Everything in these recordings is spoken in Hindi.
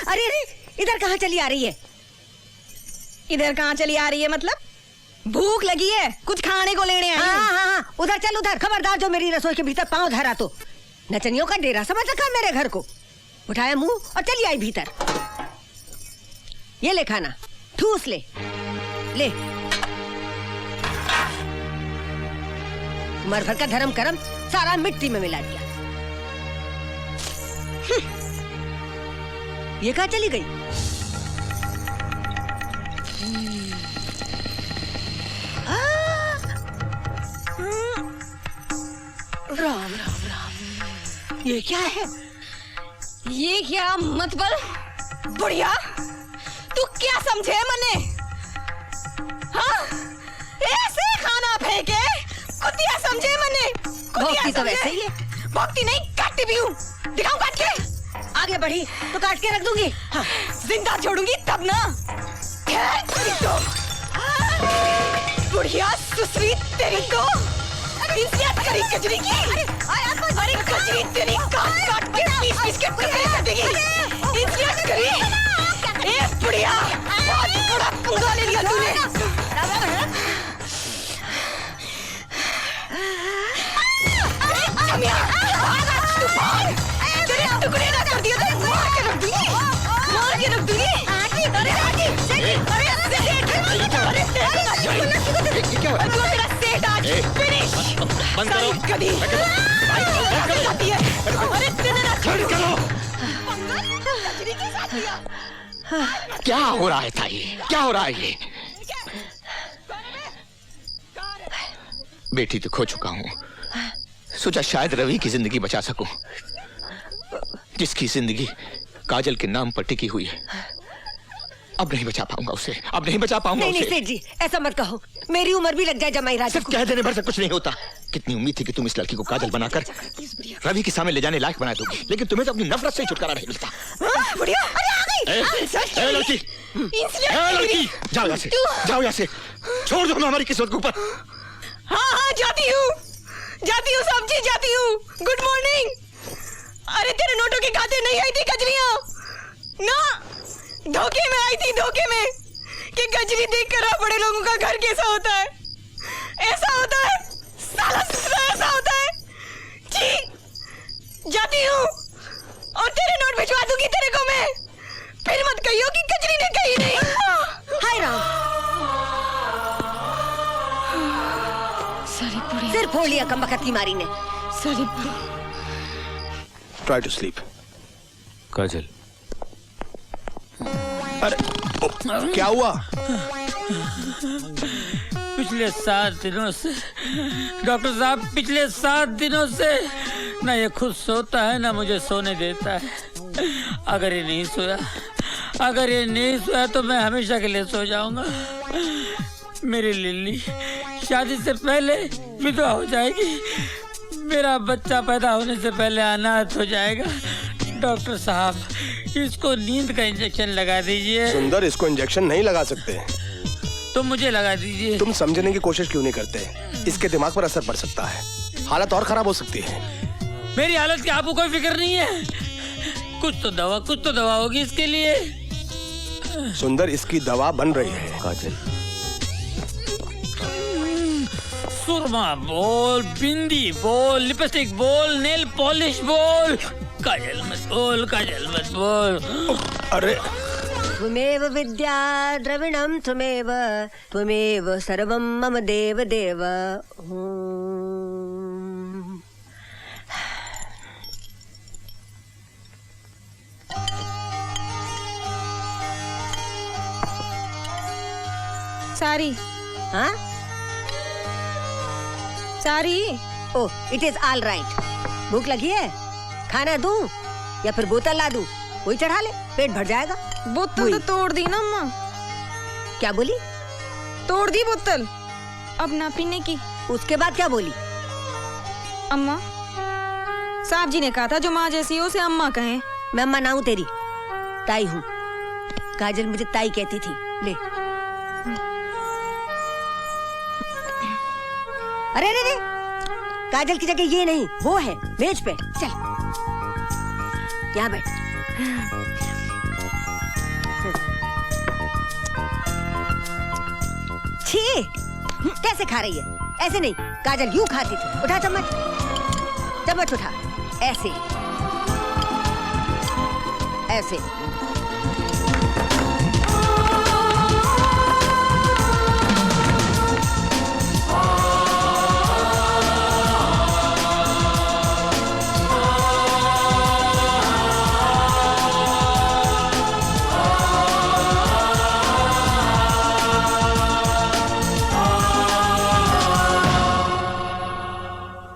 अरे अरे, इधर कहाँ चली आ रही है? इधर कहाँ चली आ रही है मतलब? भूख लगी है, कुछ खाने को लेने आई हूँ। हाँ, उधर चल उधर। खबरदार जो मेरी रसोई के भीतर पांव धरा तो नचनियों का डेरा समझ रखा मेरे घर को। उठाया मुंह और चली आई भीतर। ये ले खाना, ठूस ले ले। उम्र भर का धर्म करम सारा मिट्टी में मिला दिया। ये कहाँ चली गई? राम राम राम, ये क्या है? ये क्या मतलब? बुढ़िया, तू क्या समझे मने? हाँ, ऐसे खाना फेंके कुतिया समझे मने? भौंकती तो वैसे ही है। भौंकती नहीं, काटती भी हूँ। दिखाऊं काट के? आगे बढ़ी तो काट के रख दूंगी। हाँ, जिंदा छोड़ूंगी तब ना। तेरी तो बुढ़िया सुसरी, तेरी को इंसियत करी कजरी की। अरे कजरी तेरी काट काट के पीस के टुकड़े कर देगी। इंसियत करी। ए बुढ़िया, बहुत बड़ा पंगा ले लिया तूने। जमिया, तू भाग। तेरे टुकड़े ना कर दिया तो मार के रख दूंगी। मार के रख दूंगी। अरे क्या हुआ? तू मेरा सेठ आज फिनिश। बंद करो। कभी जाती है। अरे तेरे ना छोड़ो। क्या हो रहा है ताई? क्या हो रहा है ये? बेटी तो खो चुका हूँ, सोचा शायद रवि की जिंदगी बचा सकूं, जिसकी जिंदगी काजल के नाम पर टिकी हुई है। अब नहीं बचा पाऊंगा उसे, अब नहीं बचा पाऊंगा उसे। नहीं सेठ जी, ऐसा मत कहो। मेरी उम्र भी लग जाए जमाई राजा सिर्फ को। कह देने भर से कुछ नहीं होता। कितनी उम्मीद थी कि तुम इस लड़की को काजल बनाकर रवि के सामने ले जाने लायक बना दोगी, लेकिन तुम्हें तो अपनी नफरत से छुटकारा नहीं मिलता। बुढ़िया, अरे आ गई। लड़की, लड़की, जाओ यहाँ से, जाओ यहाँ से, छोड़ दो हमारी किस्मत के ऊपर। हाँ, जाती हूँ सब्जी, जाती हूँ। Good morning. अरे तेरे नोटों के खाते नहीं आई थी कजरियाँ ना, धोखे में आई थी, धोखे में कि कजरी देख कर बड़े लोगों का घर कैसा होता है। ऐसा होता है साला, ऐसा होता है जी। जाती हूँ और तेरे नोट भिजवा दूंगी तेरे को मैं। फिर मत कहियो कि कजरी ने कही नहीं। हाय राम, सारी सिर फोड़ लिया कमबख्त की मारी ने। सारी Try to sleep. काजल, अरे क्या हुआ? पिछले 7 दिनों से डॉक्टर साहब, पिछले 7 दिनों से ना ये खुद सोता है ना मुझे सोने देता है। अगर ये नहीं सोया तो मैं हमेशा के लिए सो जाऊंगा। मेरी लिल्ली शादी से पहले विधवा हो जाएगी, मेरा बच्चा पैदा होने से पहले अनाथ हो जाएगा। डॉक्टर साहब, इसको नींद का इंजेक्शन लगा दीजिए। सुंदर, इसको इंजेक्शन नहीं लगा सकते। तो मुझे लगा दीजिए। तुम समझने की कोशिश क्यों नहीं करते? इसके दिमाग पर असर पड़ सकता है, हालत और खराब हो सकती है। मेरी हालत की आपको कोई फिक्र नहीं है? कुछ तो दवा होगी इसके लिए। सुंदर, इसकी दवा बन रही है। काजल, सुरमा बोल, बिंदी बोल, लिपस्टिक बोल, नेल पॉलिश बोल। काजल मत बोल। अरे त्वमेव विद्या द्रविणं त्वमेव सर्वं मम देव देव। सारी, हाँ, सारी। ओह, इट इज ऑल राइट। भूख लगी है? खाना दूं या फिर बोतल ला दूं? वही चढ़ा ले, पेट भर जाएगा। बोतल तो तोड़ दी ना अम्मा। क्या बोली? तोड़ दी बोतल, अब ना पीने की। उसके बाद क्या बोली? अम्मा, साहब जी ने कहा था जो माँ जैसी हो उसे अम्मा कहें। मैं अम्मा ना हूं तेरी, ताई हूँ। काजल मुझे ताई कहती थी। ले। अरे रे रे, काजल की जगह ये नहीं, वो है मेज पे। चल यहाँ बैठ। छी, कैसे खा रही है? ऐसे नहीं, काजल यूं खाती थी। उठा चम्मच, चम्मच उठा, ऐसे ऐसे।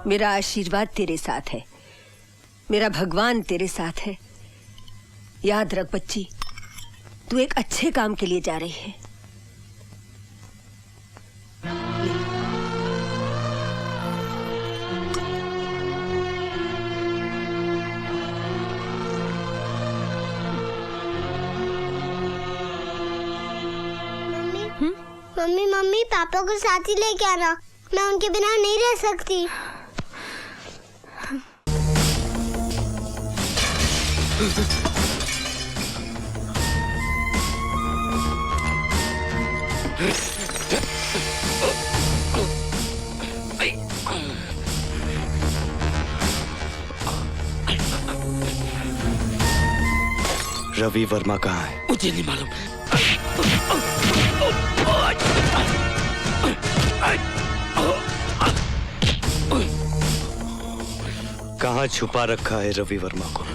मेरा आशीर्वाद तेरे साथ है, मेरा भगवान तेरे साथ है। याद रख बच्ची, तू एक अच्छे काम के लिए जा रही है। मम्मी मम्मी पापा को साथ ही लेके आना, मैं उनके बिना नहीं रह सकती। रवि वर्मा कहाँ है? मुझे नहीं मालूम। कहाँ छुपा रखा है रवि वर्मा को?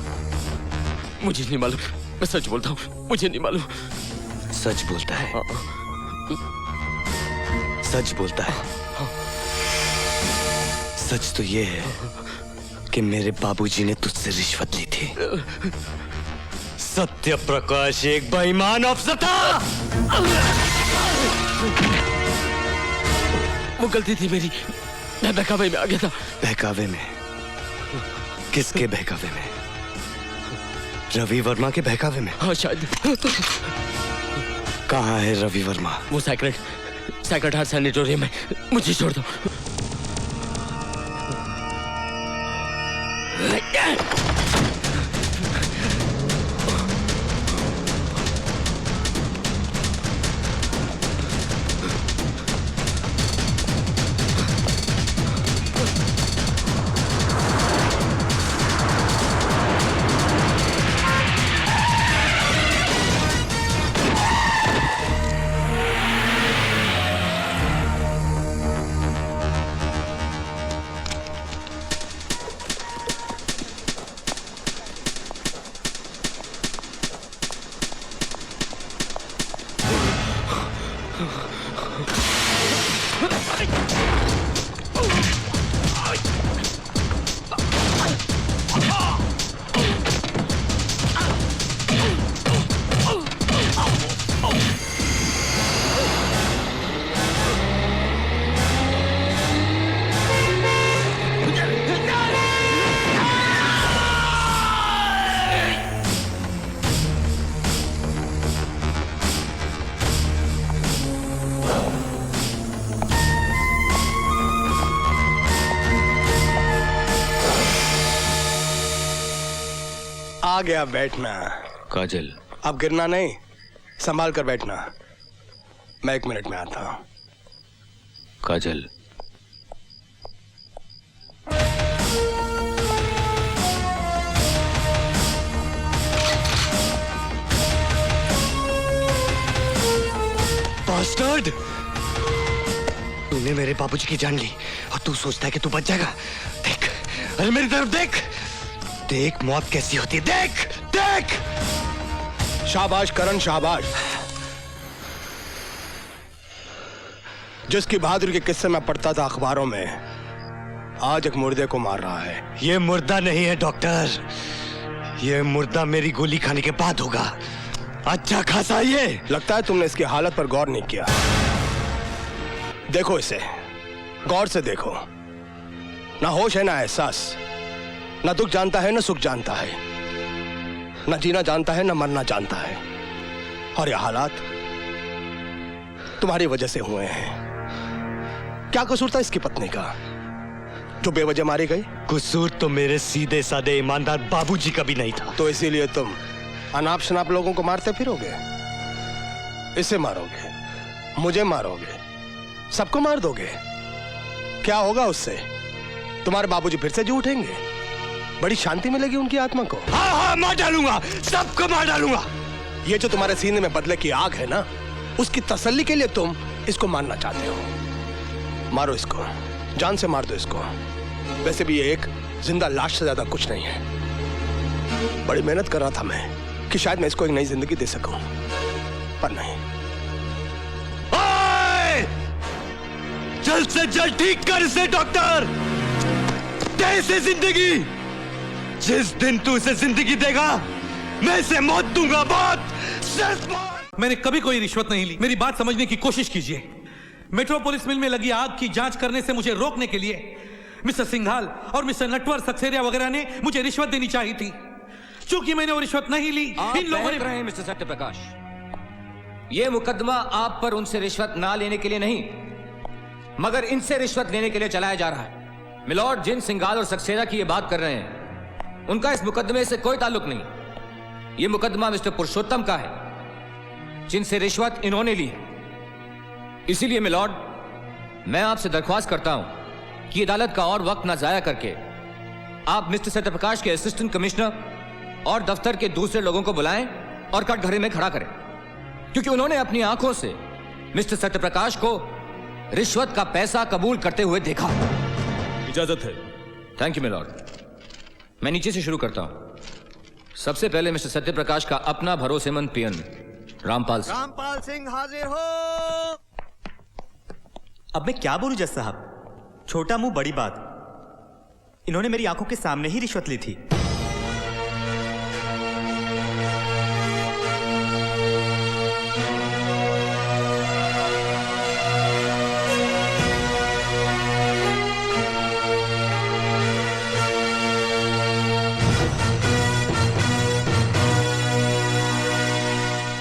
मुझे नहीं मालूम, मैं सच बोलता हूँ, मुझे नहीं मालूम। सच बोलता है? सच बोलता है? सच तो ये है कि मेरे बाबूजी ने तुझसे रिश्वत ली थी। सत्य प्रकाश एक बेईमान अफसर था। वो गलती थी मेरी, मैं बहकावे में आ गया था। बहकावे में? किसके बहकावे में? रवि वर्मा के बहकावे में? हाँ शायद। कहाँ है रवि वर्मा? वो सेक्रेट हार्ट सैनिटोरियम में। मुझे छोड़ दो। आ गया बैठना। काजल, अब गिरना नहीं, संभाल कर बैठना। मैं 1 मिनट में आता हूं। काजल, बास्टर्ड! तूने मेरे बाबूजी की जान ली और तू सोचता है कि तू बच जाएगा। देख, अरे मेरी तरफ देख, देख मौत कैसी होती है। देख देख। शाबाश करण, शाबाश। जिसकी बहादुरी के किस्से में पढ़ता था अखबारों में, आज एक मुर्दे को मार रहा है। ये मुर्दा नहीं है डॉक्टर, ये मुर्दा मेरी गोली खाने के बाद होगा। अच्छा खासा ये। लगता है तुमने इसकी हालत पर गौर नहीं किया। देखो इसे, गौर से देखो। ना होश है ना एहसास, ना दुख जानता है ना सुख जानता है, ना जीना जानता है ना मरना जानता है। और ये हालात तुम्हारी वजह से हुए हैं। क्या कसूर था इसकी पत्नी का जो बेवजह मारी गई? कसूर तो मेरे सीधे साधे ईमानदार बाबूजी का भी नहीं था। तो इसीलिए तुम अनाप शनाप लोगों को मारते फिरोगे? इसे मारोगे, मुझे मारोगे, सबको मार दोगे? क्या होगा उससे? तुम्हारे बाबूजी फिर से जी उठेंगे? बड़ी शांति मिलेगी उनकी आत्मा को। हाँ हाँ, मार डालूंगा, सबको मार डालूंगा। ये जो तुम्हारे सीने में बदले की आग है ना, उसकी तसल्ली के लिए तुम इसको मारना चाहते हो। मारो इसको, जान से मार दो इसको। वैसे भी ये एक जिंदा लाश से ज्यादा कुछ नहीं है। बड़ी मेहनत कर रहा था मैं कि शायद मैं इसको एक नई जिंदगी दे सकूं, पर नहीं। जल्द से जल्द ठीक कर इसे डॉक्टर। दे इसे जिंदगी। जिस दिन तू इसे जिंदगी देगा, मैं इसे मौत दूंगा। मौत, सिर्फ मौत। मैंने कभी कोई रिश्वत नहीं ली। मेरी बात समझने की कोशिश कीजिए। मेट्रोपोलिस मिल में लगी आग की जांच करने से मुझे रोकने के लिए मिस्टर सिंघाल और मिस्टर नटवर सक्सेरिया वगैरह ने मुझे रिश्वत देनी चाहिए थी। चूंकि मैंने वो रिश्वत नहीं ली, इन लोगों ने। रहे मिस्टर सत्यप्रकाश, ये मुकदमा आप पर उनसे रिश्वत ना लेने के लिए नहीं, मगर इनसे रिश्वत लेने के लिए चलाया जा रहा है। मिलॉर्ड, जिन सिंघाल और सक्सेरिया की ये बात कर रहे हैं, उनका इस मुकदमे से कोई ताल्लुक नहीं। ये मुकदमा मिस्टर पुरुषोत्तम का है, जिनसे रिश्वत इन्होंने ली है। इसीलिए मिलॉर्ड, मैं आपसे दरख्वास्त करता हूं कि अदालत का और वक्त ना जाया करके आप मिस्टर सत्यप्रकाश के असिस्टेंट कमिश्नर और दफ्तर के दूसरे लोगों को बुलाएं और कटघरे में खड़ा करें, क्योंकि उन्होंने अपनी आंखों से मिस्टर सत्यप्रकाश को रिश्वत का पैसा कबूल करते हुए देखा। इजाजत है। Thank you my lord. मैं नीचे से शुरू करता हूं। सबसे पहले मिस्टर सत्यप्रकाश का अपना भरोसेमंद पियन रामपाल सिंह। रामपाल सिंह हाजिर हो। अब मैं क्या बोलूं जज साहब, छोटा मुंह बड़ी बात। इन्होंने मेरी आंखों के सामने ही रिश्वत ली थी।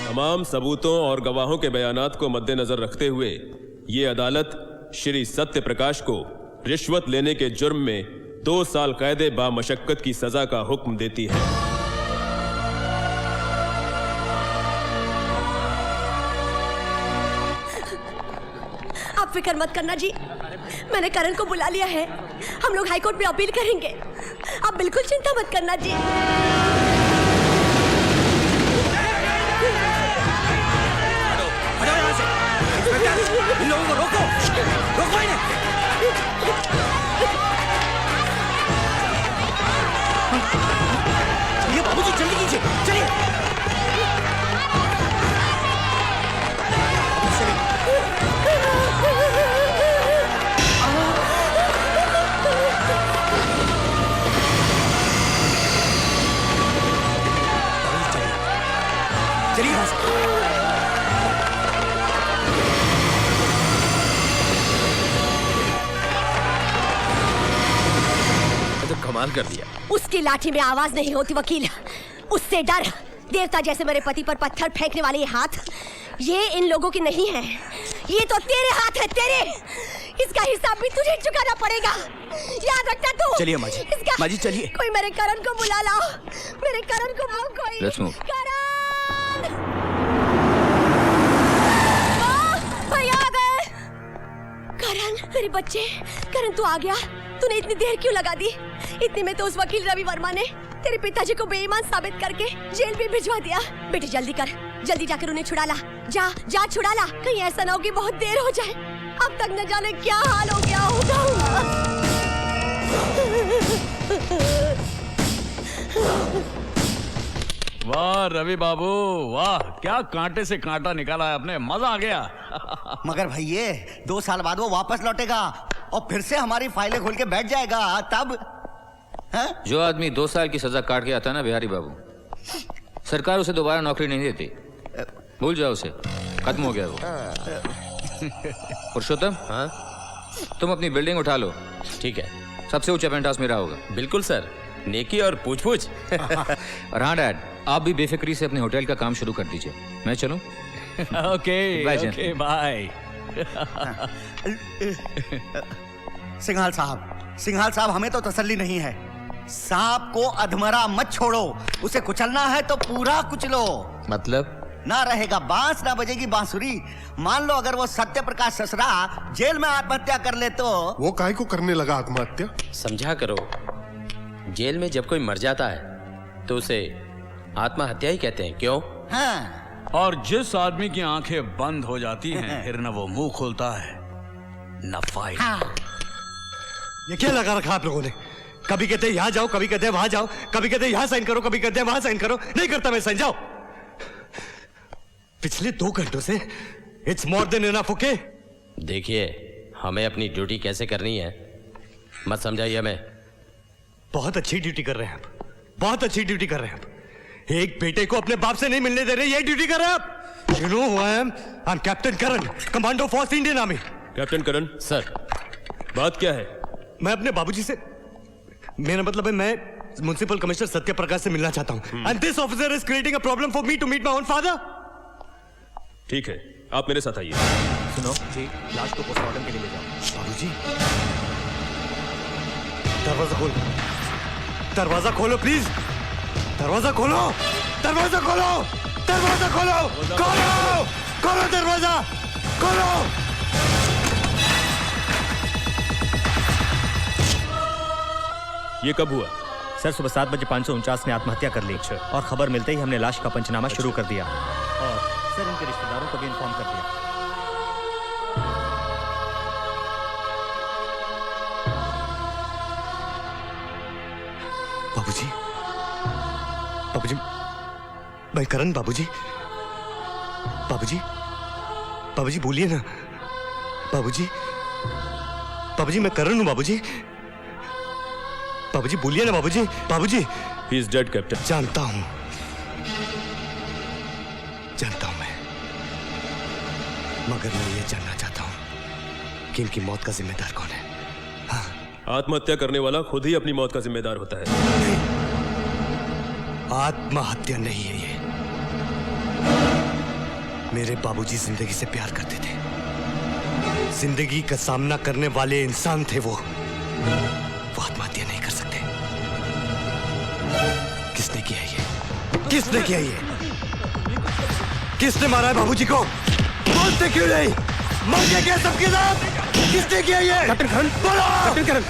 तमाम सबूतों और गवाहों के बयानात को मद्देनजर रखते हुए ये अदालत श्री सत्य प्रकाश को रिश्वत लेने के जुर्म में 2 साल कैद बामशक्कत की सजा का हुक्म देती है। आप फिक्र मत करना जी, मैंने करण को बुला लिया है। हम लोग हाई कोर्ट में अपील करेंगे। आप बिल्कुल चिंता मत करना जी। इन लोगों को रोको, रोको इन्हें। ये बाबूजी जल्दी कीजिए, चलिए। चलिए यहाँ से। कमाल कर दिया। उसकी लाठी में आवाज नहीं होती वकील, उससे डर। देवता जैसे मेरे पति पर पत्थर फेंकने वाले ये हाथ, ये इन लोगों की नहीं है, ये तो तेरे हाथ है, तेरे। इसका हिसाब भी तुझे चुकाना पड़ेगा, याद रखना तू। चलिए माँ जी, माँ जी चलिए। कोई मेरे करण को बुला लाओ, मेरे करण को बुलाओ कोई। Let's move. करण! भैया आ गए। करण, मेरे बच्चे, करण तू आ गया। तूने इतनी देर क्यों लगा दी? इतने में तो उस वकील रवि वर्मा ने तेरे पिताजी को बेईमान साबित करके जेल भी भिजवा दिया। बेटी जल्दी कर, जल्दी जाकर उन्हें छुड़ा ला। जा जा छुड़ा ला, कहीं ऐसा ना हो कि बहुत देर हो जाए। अब तक न जाने क्या हाल हो गया होगा। वाह रवि बाबू वाह, क्या कांटे से कांटा निकाला है आपने, मजा आ गया। मगर भैया 2 साल बाद वो वापस लौटेगा और फिर से हमारी फाइलें खोल के बैठ जाएगा, तब है? जो आदमी 2 साल की सजा काट के आता है ना बिहारी बाबू, सरकार उसे दोबारा नौकरी नहीं देती। भूल जाओ उसे, खत्म हो गया वो। पुरुषोत्तम, तुम अपनी बिल्डिंग उठा लो। ठीक है। सबसे ऊंचा पेंट हाउस मेरा होगा। बिल्कुल सर, नेकी और पूछ पूछ। और हाँ डैड, आप भी बेफिक्री से अपने होटल का काम शुरू कर दीजिए। मैं चलूं? Okay okay bye. सिंघाल साहब हमें तो तसल्ली नहीं है। सांप को अधमरा मत छोड़ो, उसे कुचलना है तो पूरा कुचलो। मतलब ना रहेगा बांस ना बजेगी बांसुरी। मान लो अगर वो सत्य प्रकाश ससरा जेल में आत्महत्या कर ले तो। वो काहे को करने लगा आत्महत्या? समझा करो, जेल में जब कोई मर जाता है तो उसे आत्महत्या ही कहते हैं, क्यों? हाँ। और जिस आदमी की आंखें बंद हो जाती हैं फिर न वो मुंह खोलता है न फाइट। ये क्या लगा रखा आप लोगों ने? कभी कहते यहाँ जाओ, कभी कहते वहां जाओ, कभी कहते यहाँ साइन करो, कभी कहते वहां साइन करो। नहीं करता मैं साइन, जाओ। पिछले 2 घंटों से it's more than enough. Okay, देखिए हमें अपनी ड्यूटी कैसे करनी है मत समझाइए हमें। बहुत अच्छी ड्यूटी कर रहे हैं आप, बहुत अच्छी ड्यूटी कर रहे हैं आप। एक बेटे को अपने बाप से नहीं मिलने दे रहे, ये ड्यूटी कर रहे हैं आप। You know who I am captain Karan, commando force Indian army. Captain Karan sir, बात क्या है? मैं अपने बाबूजी से, मेरा मतलब है मैं म्युनिसिपल कमिश्नर सत्य प्रकाश से मिलना चाहता हूं। And this officer is creating a problem for me to meet my own father. ठीक है, आप मेरे साथ आइए। सुनो जी, लाश को पोस्टमार्टम के लिए ले जाओ। बाबूजी, दरवाजा खोलो, दरवाजा खोलो प्लीज, दरवाजा खोलो, दरवाजा खोलो, दरवाजा खोलो, खोलो, खोलो दरवाजा, खोलो। ये कब हुआ? सर सुबह 7:549 ने आत्महत्या कर ली और खबर मिलते ही हमने लाश का पंचनामा शुरू कर दिया और सर इनके रिश्तेदारों को भी इन्फॉर्म कर दिया। बाबूजी, बाबूजी, मैं करण। बाबूजी, बाबूजी, बाबूजी बोलिए ना। बाबूजी, बाबूजी मैं करण हूं। बाबूजी, बाबूजी बोलिए ना। बाबूजी, बाबूजी। He is dead captain. जानता हूं, जानता हूं मैं, मगर मैं ये जानना चाहता हूं कि इनकी मौत का जिम्मेदार कौन है। हाँ। आत्महत्या करने वाला खुद ही अपनी मौत का जिम्मेदार होता है। नहीं, आत्महत्या नहीं है ये। मेरे बाबूजी जिंदगी से प्यार करते थे, जिंदगी का सामना करने वाले इंसान थे वो आत्महत्या नहीं कर सकते। किसने किया ये? किसने किया ये? किसने मारा है बाबूजी को? बोलते क्यों नहीं? मर गया क्या सबके साथ? किसने किया ये? कैप्टन करण, बोलो! कैप्टन करण,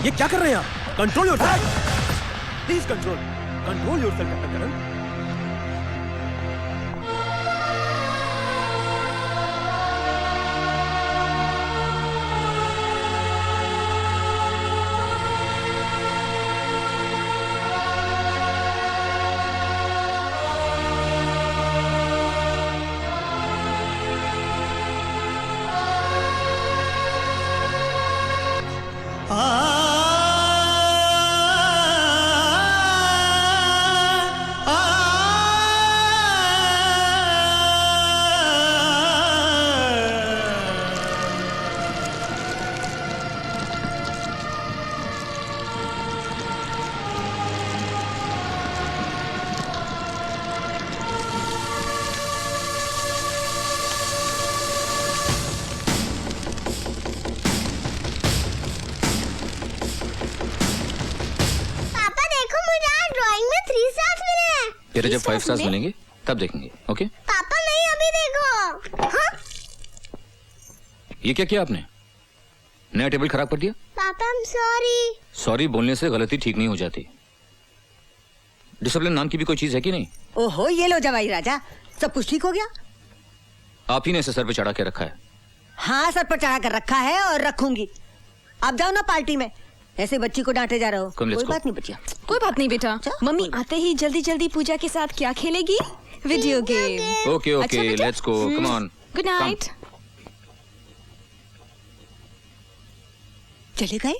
ये क्या कर रहे हैं आप? Control yourself, please control yourself captain Karan. तेरे जब 5 स्टार्स मिलेंगे तब देखेंगे। ओके पापा नहीं, अभी देखो। हाँ? ये क्या किया आपने? नया टेबल खराब कर दिया। पापा I'm sorry। सॉरी बोलने से गलती ठीक नहीं हो जाती। डिसिप्लिन नाम की भी कोई चीज है कि नहीं? ओहो, ये लो जवाई राजा, सब कुछ ठीक हो गया। आप ही ने इसे सर पे चढ़ा के रखा है। हाँ, सर पर चढ़ा कर रखा है और रखूंगी। आप जाओ ना पार्टी में, ऐसे बच्ची को डांटे जा रहे हो। कोई बात नहीं बच्चिया, कोई बात नहीं बेटा। मम्मी आते ही जल्दी जल्दी पूजा के साथ क्या खेलेगी? Video game. Okay okay, let's go, come on. Good night. चले गए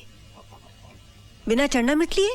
बिना चढ़ना मिट लिए।